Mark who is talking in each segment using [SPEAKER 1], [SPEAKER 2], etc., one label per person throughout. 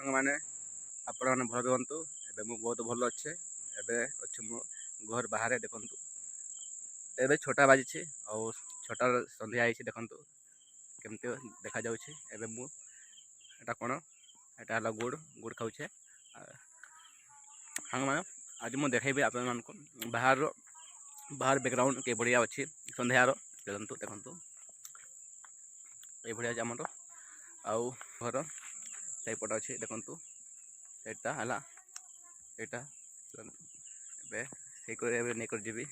[SPEAKER 1] ସାଙ୍ଗମାନେ ଆପଣମାନେ ଭଲ ରୁହନ୍ତୁ। ଏବେ ମୁଁ ବହୁତ ଭଲ ଅଛି। ଏବେ ଅଛି ମୁଁ ଘର ବାହାରେ ଦେଖନ୍ତୁ। ଏବେ ଛଅଟା ବାଜିଛି ଆଉ ଛଅଟା ସନ୍ଧ୍ୟା ହେଇଛି ଦେଖନ୍ତୁ କେମିତି ଦେଖାଯାଉଛି। ଏବେ ମୁଁ ଏଇଟା କ'ଣ ଏଇଟା ହେଲା ଗୁଡ଼ ଖାଉଛେ। ସାଙ୍ଗମାନେ ଆଜି ମୁଁ ଦେଖେଇବି ଆପଣମାନଙ୍କୁ ବାହାର ବ୍ୟାକଗ୍ରାଉଣ୍ଡ କି ବଢ଼ିଆ ଅଛି ସନ୍ଧ୍ୟାର। ଦେଖନ୍ତୁ ଏଇଭଳିଆ ଅଛି ଆମର। ଆଉ ଘର ସେଇପଟ ଅଛି ଦେଖନ୍ତୁ। ଏଇଟା ହେଲା ଏଇଟା ଏବେ ଏବେ ନେଇକରି ଯିବି।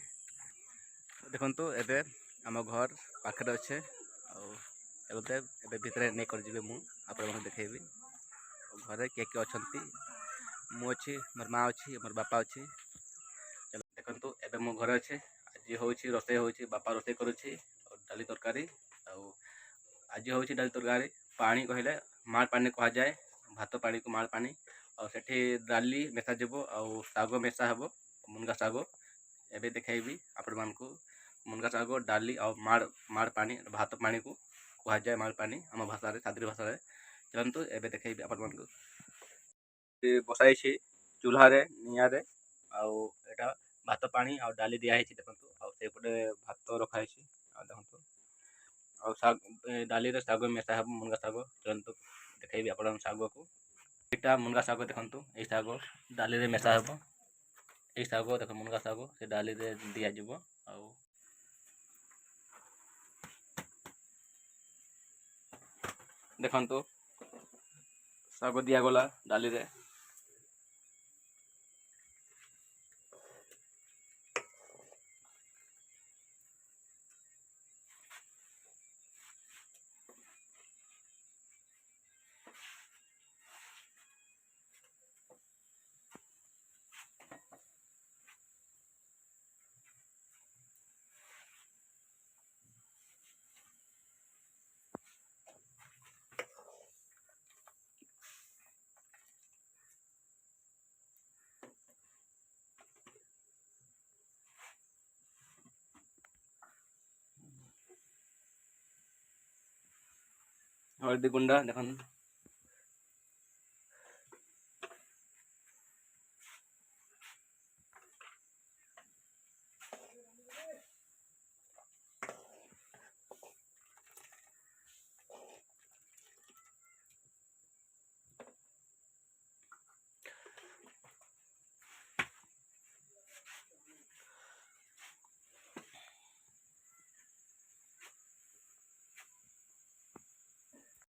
[SPEAKER 1] ଦେଖନ୍ତୁ ଏବେ ଆମ ଘର ପାଖରେ ଅଛେ ଆଉ ଏବେ ଭିତରେ ନେଇକରି ଯିବି ମୁଁ ଆପଣମାନଙ୍କୁ ଦେଖେଇବି। ଘରେ କିଏ କିଏ ଅଛନ୍ତି, ମୁଁ ଅଛି, ମୋର ମା ଅଛି, ମୋର ବାପା ଅଛି। ଦେଖନ୍ତୁ ଏବେ ମୋ ଘରେ ଅଛି। ଆଜି ହେଉଛି ରୋଷେଇ ହେଉଛି, ବାପା ରୋଷେଇ କରୁଛି ଆଉ ଡାଲି ତରକାରୀ। ଆଉ ଆଜି ହେଉଛି ଡାଲି ତରକାରୀ। ପାଣି କହିଲେ ମାଡ଼ ପାଣି କୁହାଯାଏ, ଭାତ ପାଣିକୁ ମାଡ଼ ପାଣି। ଆଉ ସେଠି ଡାଲି ମେଶା ଯିବ ଆଉ ଶାଗ ମେଶା ହେବ, ମୁନଗା ଶାଗ। ଏବେ ଦେଖେଇବି ଆପଣମାନଙ୍କୁ ମୁନଗା ଶାଗ ଡାଲି ଆଉ ମାଡ଼ ପାଣି ଭାତ ପାଣିକୁ କୁହାଯାଏ ମାଡ଼ ପାଣି ଆମ ଭାଷାରେ, ସାଦ୍ରି ଭାଷାରେ। ଚାଲନ୍ତୁ ଏବେ ଦେଖେଇବି ଆପଣମାନଙ୍କୁ। ବସାଇଛି ଚୁଲ୍ହାରେ ନିଆଁରେ ଆଉ ଏଇଟା ଭାତ ପାଣି ଆଉ ଡାଲି ଦିଆହେଇଛି ଦେଖନ୍ତୁ। ଆଉ ସେପଟେ ଭାତ ରଖାହେଇଛି ଆଉ ଦେଖନ୍ତୁ। ଆଉ ଡାଲିରେ ଶାଗ ମେଶା ହେବ ମୁନଗା ଶାଗ। ଚାଲନ୍ତୁ ଦେଖେଇବି ଆପଣଙ୍କ ଶାଗକୁ। ଏଇଟା ମୁନଗା ଶାଗ ଦେଖନ୍ତୁ। ଏଇ ଶାଗ ଡାଲିରେ ମେଶା ହେବ। ଏଇ ଶାଗ ଦେଖ ମୁନଗା ଶାଗ ସେ ଡାଲିରେ ଦିଆଯିବ। ଆଉ ଦେଖନ୍ତୁ ଶାଗ ଦିଆଗଲା ଡାଲିରେ। हल्दी गुंडा देखो